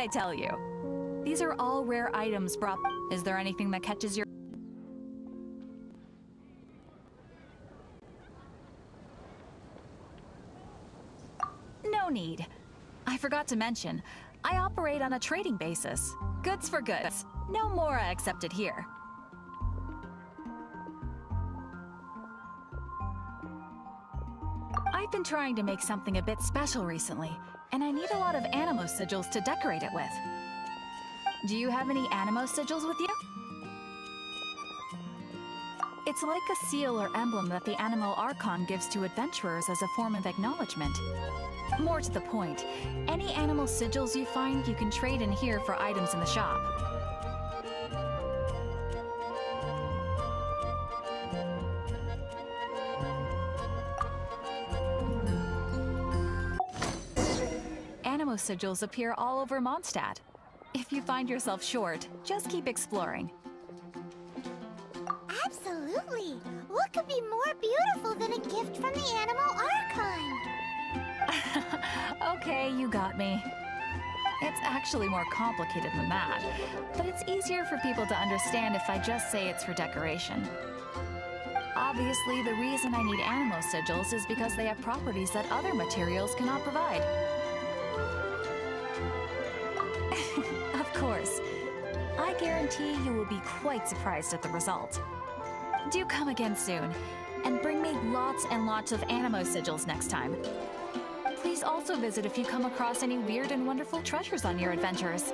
tell you? These are all rare items brought. Is there anything that catches your... No need. I forgot to mention, I operate on a trading basis. Goods for goods. No Mora accepted here. I've been trying to make something a bit special recently, and I need a lot of animo sigils to decorate it with. Do you have any animo sigils with you? It's like a seal or emblem that the Animo Archon gives to adventurers as a form of acknowledgement. More to the point, any animal sigils you find you can trade in here for items in the shop. Animo sigils appear all over Mondstadt. If you find yourself short, just keep exploring. Absolutely! What could be more beautiful than a gift from the Animal Archon? Okay, you got me. It's actually more complicated than that, but it's easier for people to understand if I just say it's for decoration. Obviously, the reason I need animo sigils is because they have properties that other materials cannot provide. Of course. I guarantee you will be quite surprised at the result. Do come again soon, and bring me lots and lots of animo sigils next time. Please also visit if you come across any weird and wonderful treasures on your adventures.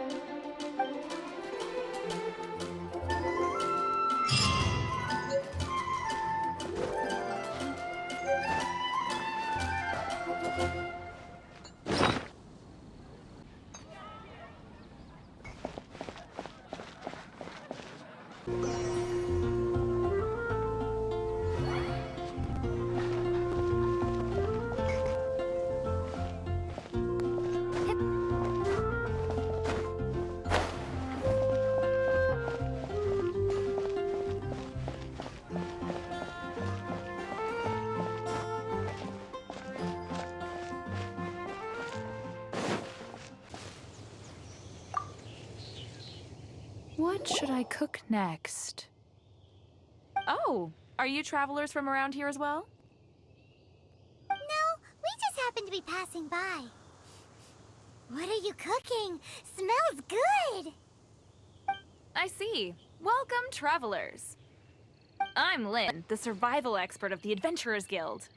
What should I cook next? Oh, are you travelers from around here as well? No, we just happened to be passing by. What are you cooking? Smells good! I see. Welcome, travelers. I'm Lynn, the survival expert of the Adventurers Guild.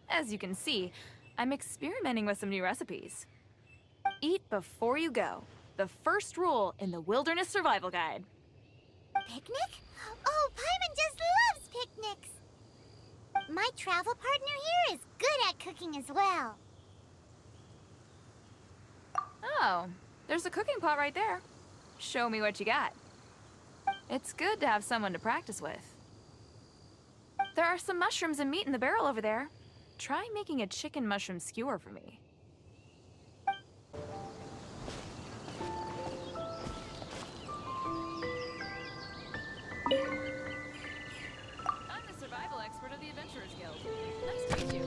As you can see, I'm experimenting with some new recipes. Eat before you go. The first rule in the Wilderness Survival Guide. Picnic? Oh, Paimon just loves picnics! My travel partner here is good at cooking as well. Oh, there's a cooking pot right there. Show me what you got. It's good to have someone to practice with. There are some mushrooms and meat in the barrel over there. Try making a chicken mushroom skewer for me. I'm the survival expert of the Adventurers Guild. Nice to meet you.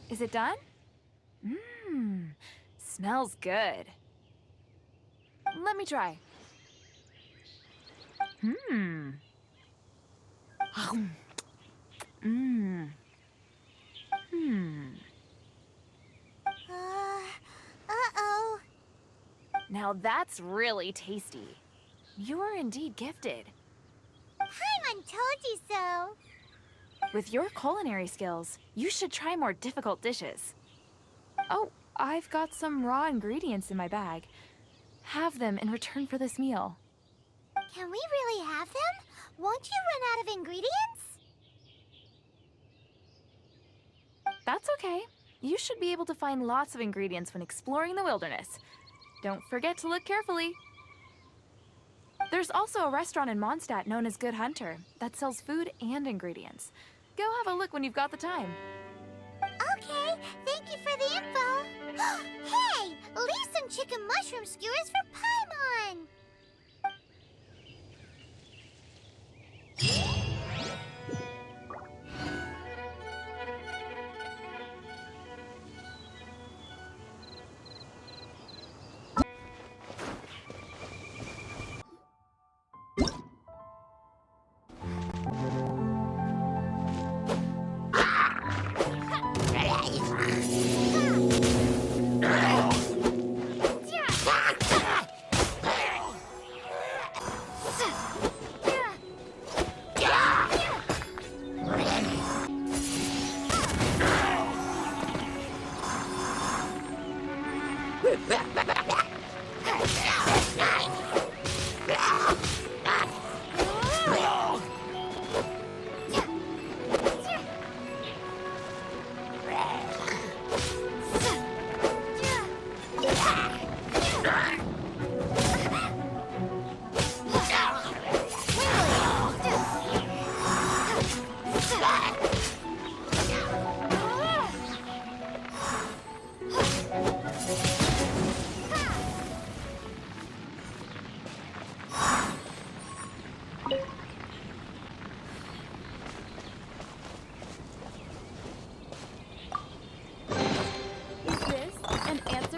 Is it done? Mmm, smells good. Let me try. Mmm. Mmm. Hmm. Uh-oh. Now that's really tasty. You are indeed gifted. Paimon told you so. With your culinary skills, you should try more difficult dishes. Oh, I've got some raw ingredients in my bag. Have them in return for this meal. Can we really have them? Won't you run out of ingredients? That's okay. You should be able to find lots of ingredients when exploring the wilderness. Don't forget to look carefully. There's also a restaurant in Mondstadt known as Good Hunter that sells food and ingredients. Go have a look when you've got the time. Okay, thank you for the info. Hey, leave some chicken mushroom skewers for Paimon.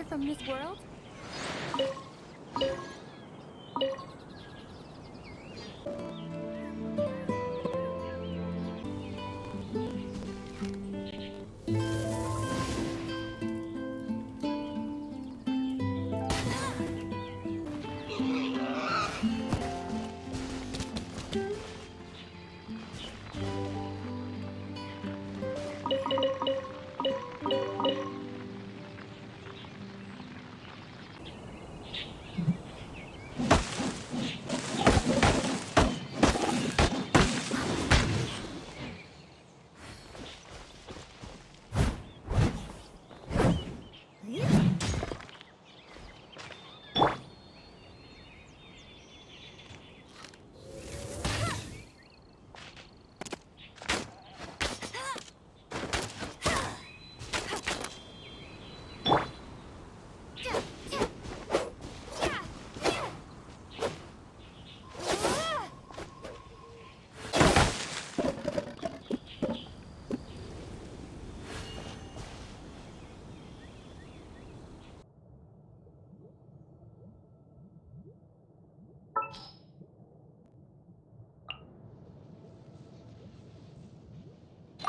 From this world?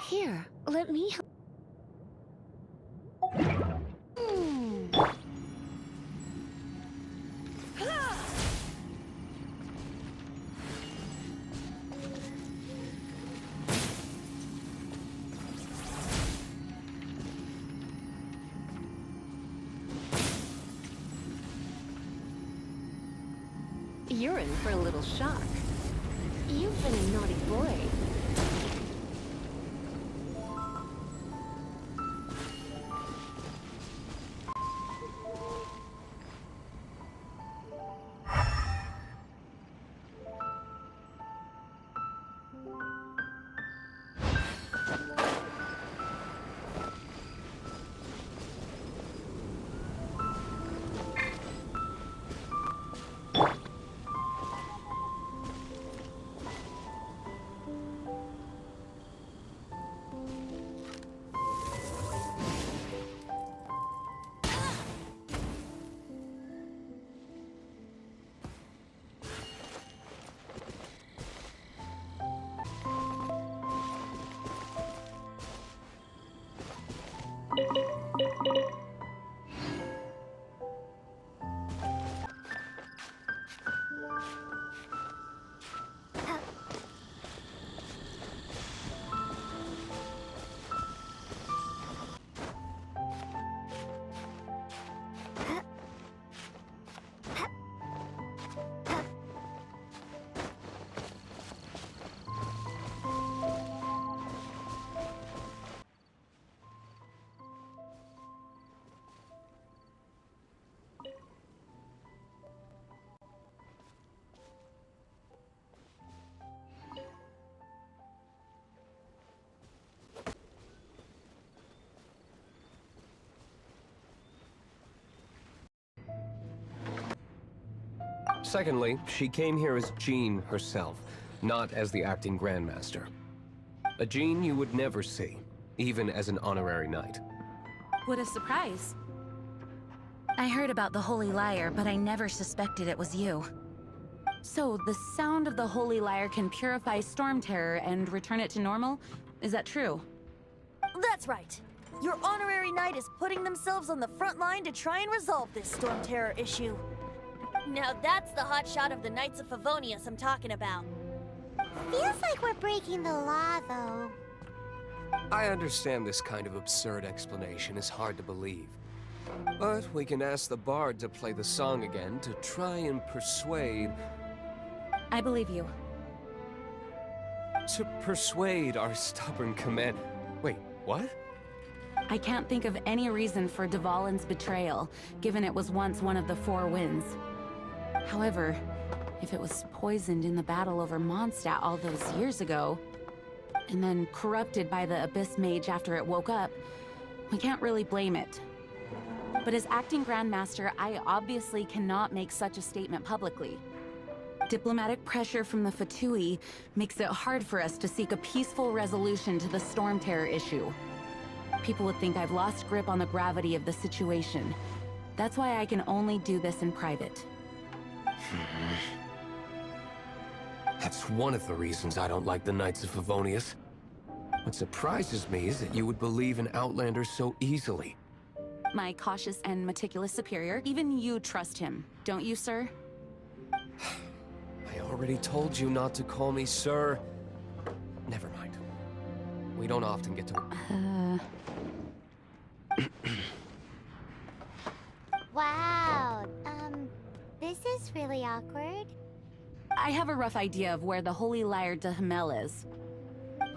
Here, let me help. You're in for a little shock. You've been a naughty boy. Secondly, she came here as Jean herself, not as the acting Grandmaster. A Jean you would never see, even as an honorary knight. What a surprise. I heard about the Holy Lyre, but I never suspected it was you. So, the sound of the Holy Lyre can purify Storm Terror and return it to normal? Is that true? That's right. Your honorary knight is putting themselves on the front line to try and resolve this Storm Terror issue. Now that's the hotshot of the Knights of Favonius I'm talking about. Feels like we're breaking the law, though. I understand this kind of absurd explanation is hard to believe. But we can ask the bard to play the song again to try and persuade... I believe you. To persuade our stubborn command... Wait, what? I can't think of any reason for Dvalin's betrayal, given it was once one of the Four Winds. However, if it was poisoned in the battle over Mondstadt all those years ago, and then corrupted by the Abyss Mage after it woke up, we can't really blame it. But as acting Grandmaster, I obviously cannot make such a statement publicly. Diplomatic pressure from the Fatui makes it hard for us to seek a peaceful resolution to the Storm Terror issue. People would think I've lost grip on the gravity of the situation. That's why I can only do this in private. That's one of the reasons I don't like the Knights of Favonius. What surprises me is that you would believe in Outlanders so easily. My cautious and meticulous superior, even you trust him, don't you, sir? I already told you not to call me sir. Never mind. We don't often get to... Wow, this is really awkward. I have a rough idea of where the Holy Lyre de Himmel is.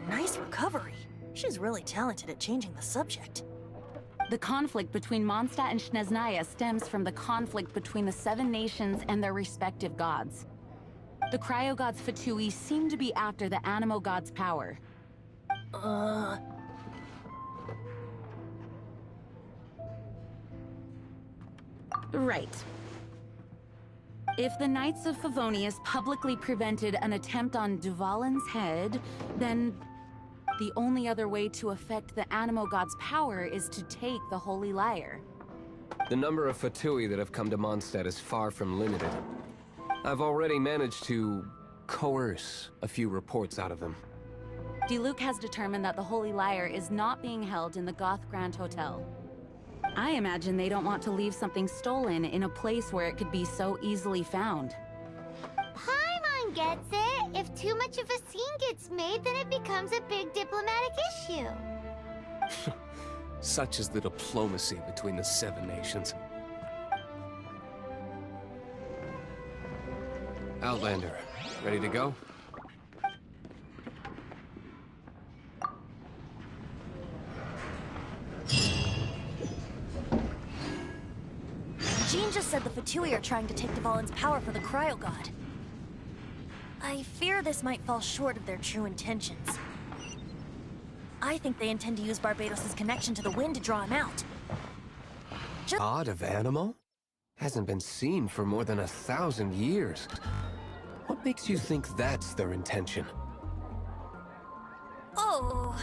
Nice recovery. She's really talented at changing the subject. The conflict between Mondstadt and Snezhnaya stems from the conflict between the Seven Nations and their respective gods. The Cryo-Gods Fatui seem to be after the Animo God's power. Right. If the Knights of Favonius publicly prevented an attempt on Dvalin's head, then the only other way to affect the Animo God's power is to take the Holy Lyre. The number of Fatui that have come to Mondstadt is far from limited. I've already managed to coerce a few reports out of them. Diluc has determined that the Holy Lyre is not being held in the Goth Grand Hotel. I imagine they don't want to leave something stolen in a place where it could be so easily found. Paimon gets it. If too much of a scene gets made, then it becomes a big diplomatic issue. Such is the diplomacy between the Seven Nations. Outlander, ready to go? Jean just said the Fatui are trying to take Dvalin's power for the Cryo-God. I fear this might fall short of their true intentions. I think they intend to use Barbados' connection to the wind to draw him out. God of Animo? Hasn't been seen for more than 1,000 years. What makes you think that's their intention? Oh...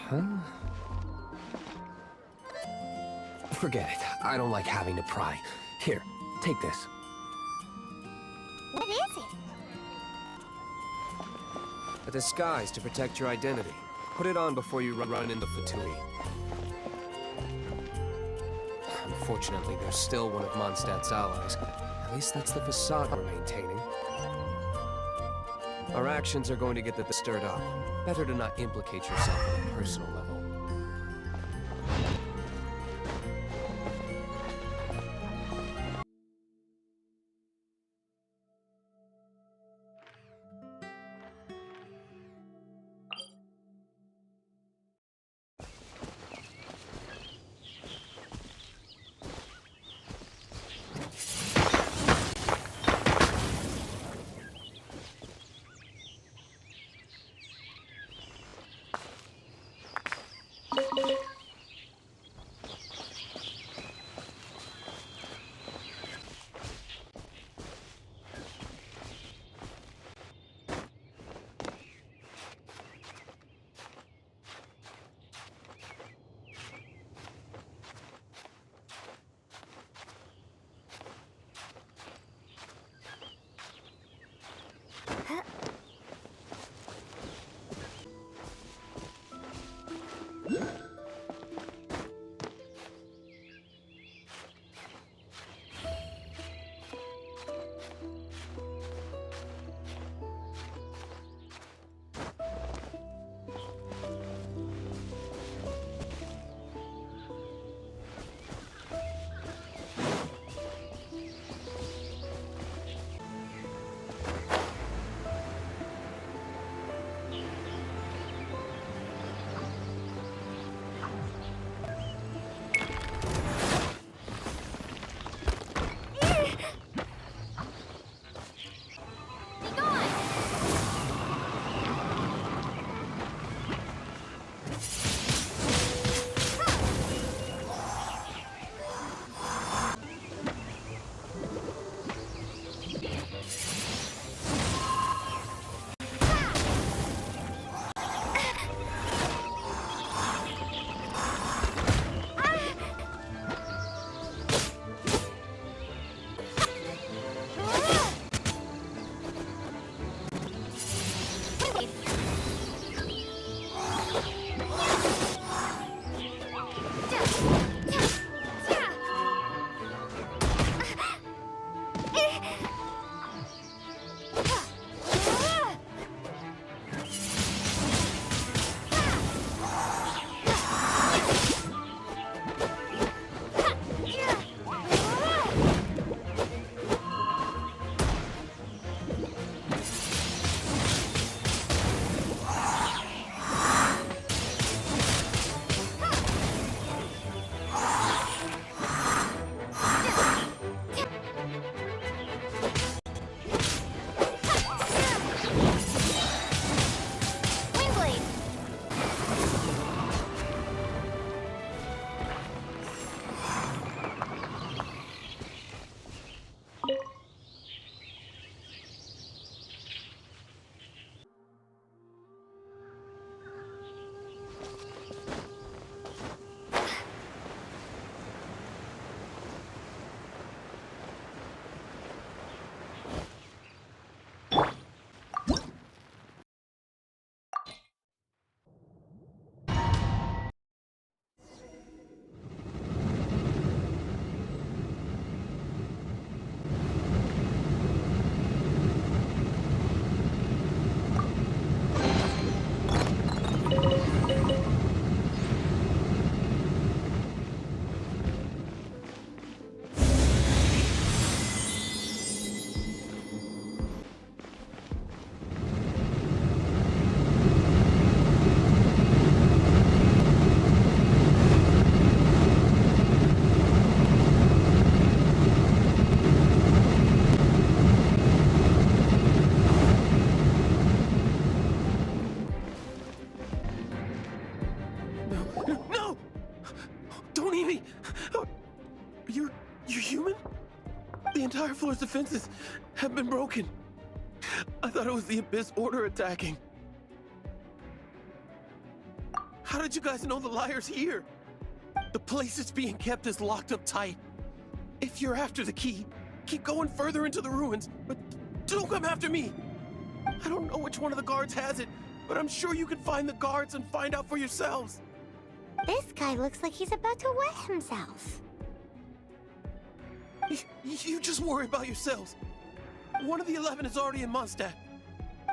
Huh? Forget it. I don't like having to pry. Here, take this. What is it? A disguise to protect your identity. Put it on before you run into Fatui. Unfortunately, they're still one of Mondstadt's allies. At least that's the facade we're maintaining. Our actions are going to get them stirred up. Better to not implicate yourself on a personal level. floor's defenses have been broken. I thought it was the Abyss Order attacking. How did you guys know the liar's here? The place it's being kept is locked up tight. If you're after the key, keep going further into the ruins, but don't come after me. I don't know which one of the guards has it, but I'm sure you can find the guards and find out for yourselves. This guy looks like he's about to wet himself. You just worry about yourselves. One of the 11 is already in Mondstadt.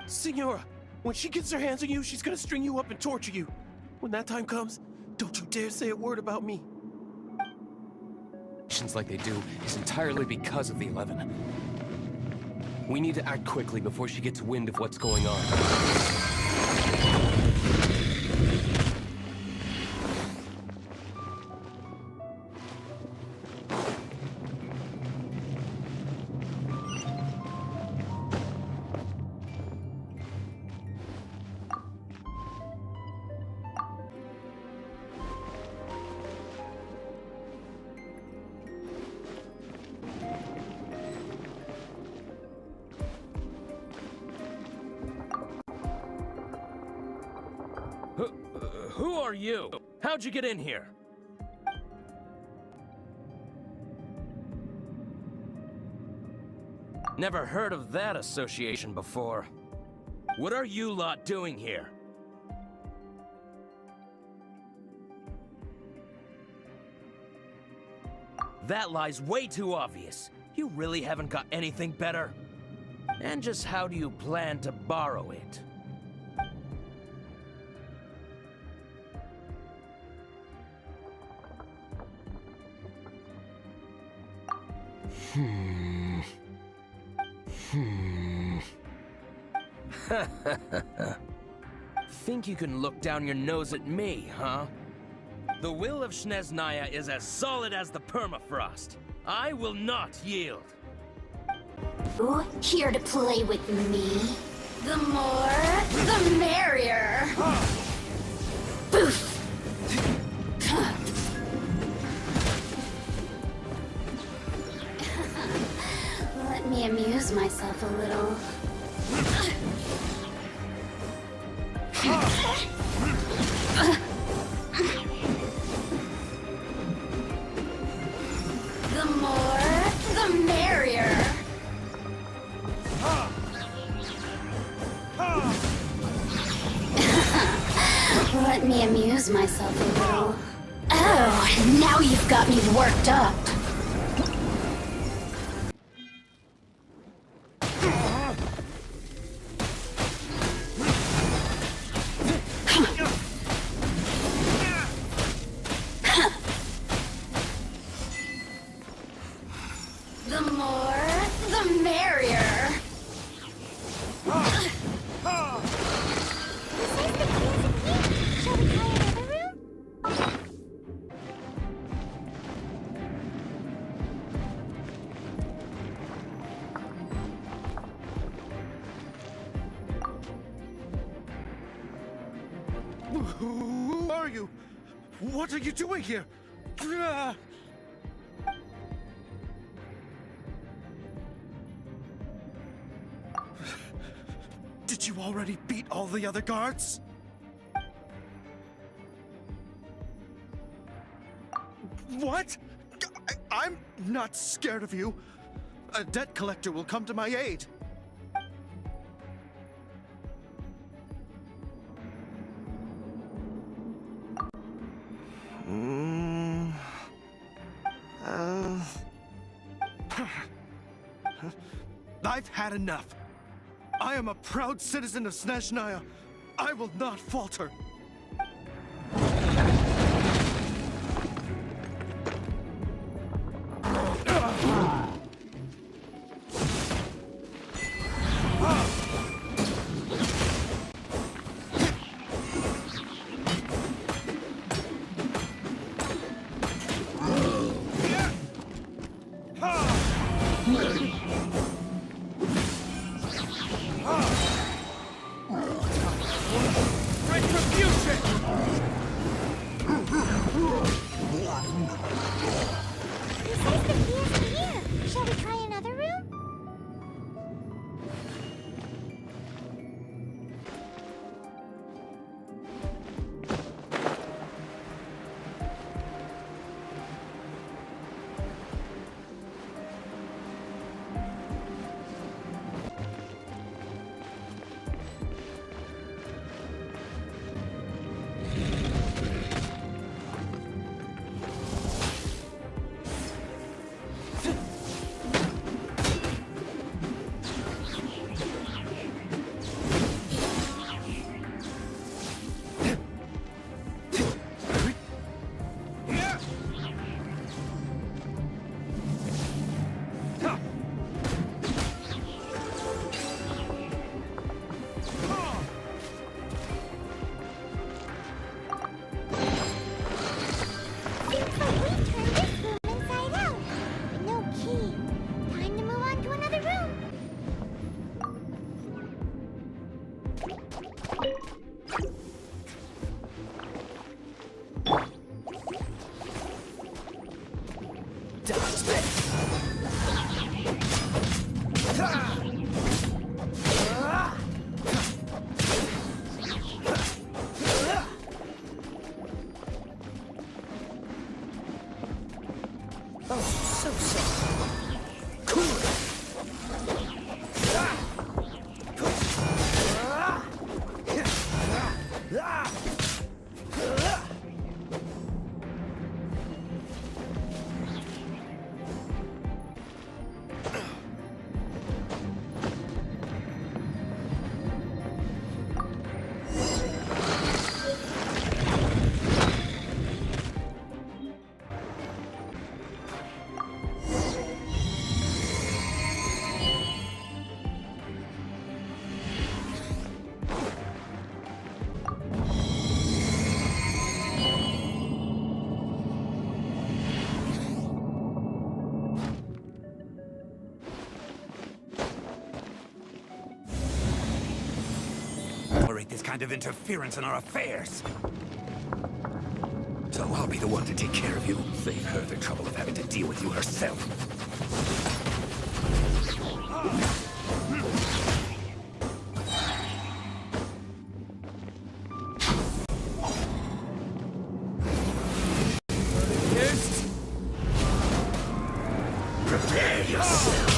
Signora, when she gets her hands on you, she's gonna string you up and torture you. When that time comes, don't you dare say a word about me. Actions like they do is entirely because of the 11. We need to act quickly before she gets wind of what's going on. Who are you? How'd you get in here? Never heard of that association before. What are you lot doing here? That lie's way too obvious. You really haven't got anything better? And just how do you plan to borrow it? Think you can look down your nose at me, huh? The will of Snezhnaya is as solid as the permafrost. I will not yield. Ooh, here to play with me. The more, the merrier. Boof! Let me amuse myself a little. The more, the merrier. Let me amuse myself a little. Oh, now you've got me worked up. The more, the merrier. Shall we try another room? Who are you? What are you doing here? Did you already beat all the other guards? What? I'm not scared of you. A debt collector will come to my aid. I've had enough. I am a proud citizen of Snezhnaya. I will not falter. He says the key isn't here. Shall we try another room? Tolerate this kind of interference in our affairs. So I'll be the one to take care of you. Save her the trouble of having to deal with you herself. Prepare yourself.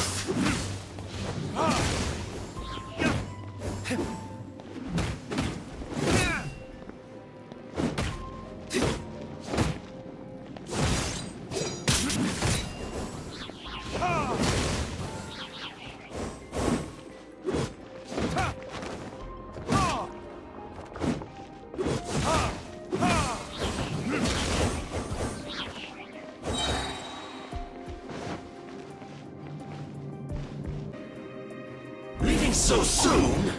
Leaving so soon?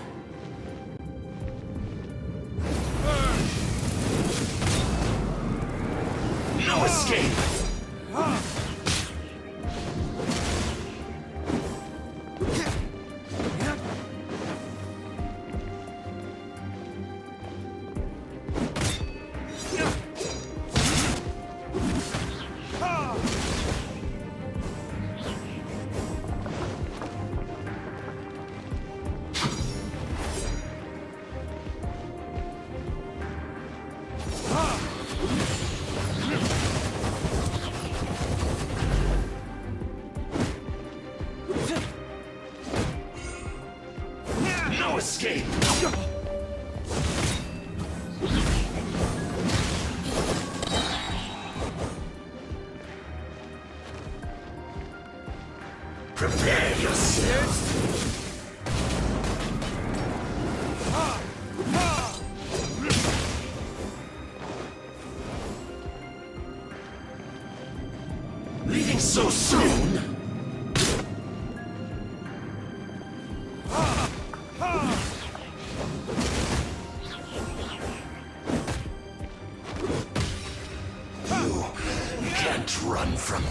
No escape! No escape! Prepare yourself! Leaving so soon? You can't run from me.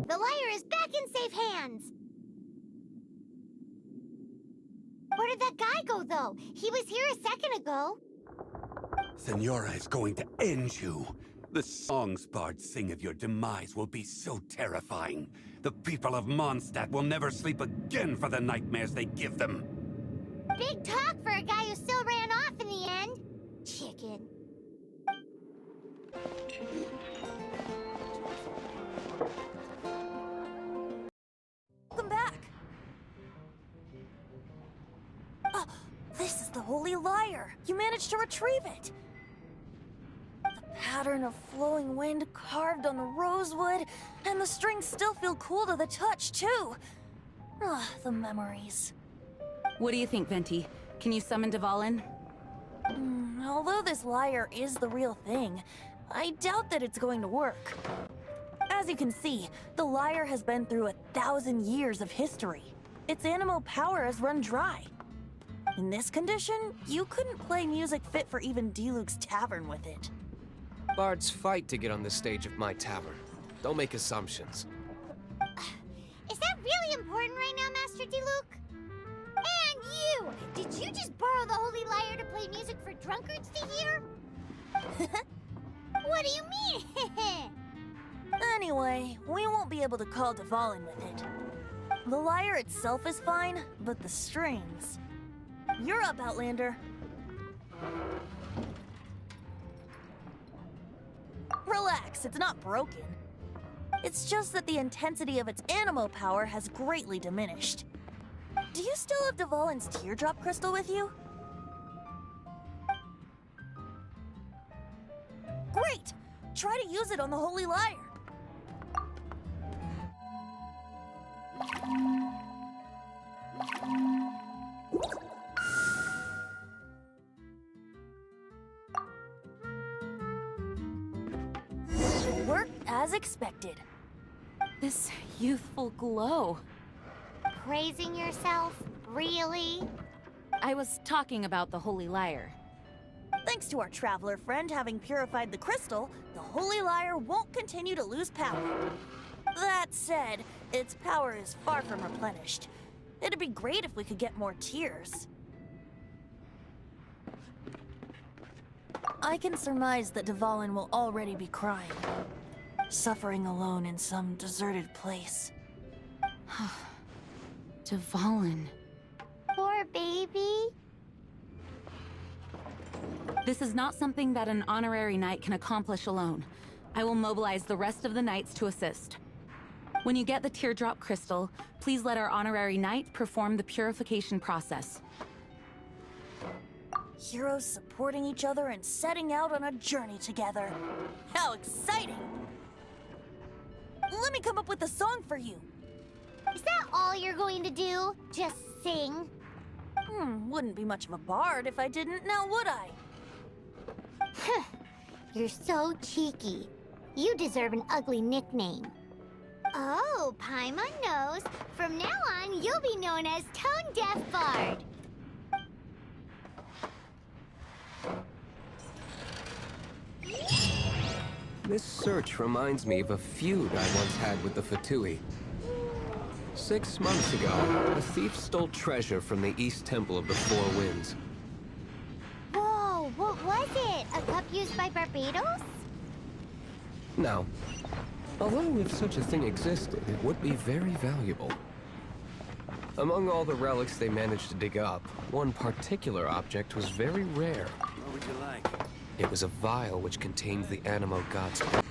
The lyre is back in safe hands. Where did that guy go, though? He was here a second ago. Senora is going to end you. The songs bards sing of your demise will be so terrifying. The people of Mondstadt will never sleep again for the nightmares they give them. Big talk for a guy who still ran off in the end. Chicken. Welcome back. Oh, this is the Holy Lyre. You managed to retrieve it. The pattern of flowing wind carved on the rosewood, and the strings still feel cool to the touch, too. Ah, the memories. What do you think, Venti? Can you summon Dvalin? Although this lyre is the real thing, I doubt that it's going to work. As you can see, the lyre has been through 1,000 years of history. Its animal power has run dry. In this condition, you couldn't play music fit for even D-Luke's tavern with it. Bards fight to get on the stage of my tavern. Don't make assumptions. Is that really important right now, Master D-Luke? And you! Did you just borrow the Holy Lyre to play music for drunkards to hear? What do you mean? Anyway, we won't be able to call Dvalin with it. The lyre itself is fine, but the strings... You're up, Outlander. Relax, it's not broken. It's just that the intensity of its animo power has greatly diminished. Do you still have Dvalin's teardrop crystal with you? Great! Try to use it on the Holy Lyre. It worked as expected. This youthful glow. Praising yourself? Really? I was talking about the Holy Lyre. Thanks to our traveler friend having purified the crystal, the Holy Lyre won't continue to lose power. That said, its power is far from replenished. It'd be great if we could get more tears. I can surmise that Dvalin will already be crying, suffering alone in some deserted place. Dvalin. Poor baby. This is not something that an honorary knight can accomplish alone. I will mobilize the rest of the knights to assist. When you get the teardrop crystal, please let our honorary knight perform the purification process. Heroes supporting each other and setting out on a journey together. How exciting! Let me come up with a song for you. Is that all you're going to do? Just sing? Wouldn't be much of a bard if I didn't, now would I? You're so cheeky. You deserve an ugly nickname. Oh, Paimon knows. From now on, you'll be known as Tone Deaf Bard. This search reminds me of a feud I once had with the Fatui. 6 months ago, a thief stole treasure from the East Temple of the Four Winds. Whoa, what was it? A cup used by Barbados? Now, although if such a thing existed, it would be very valuable. Among all the relics they managed to dig up, one particular object was very rare. What would you like? It was a vial which contained the Animo God's blood.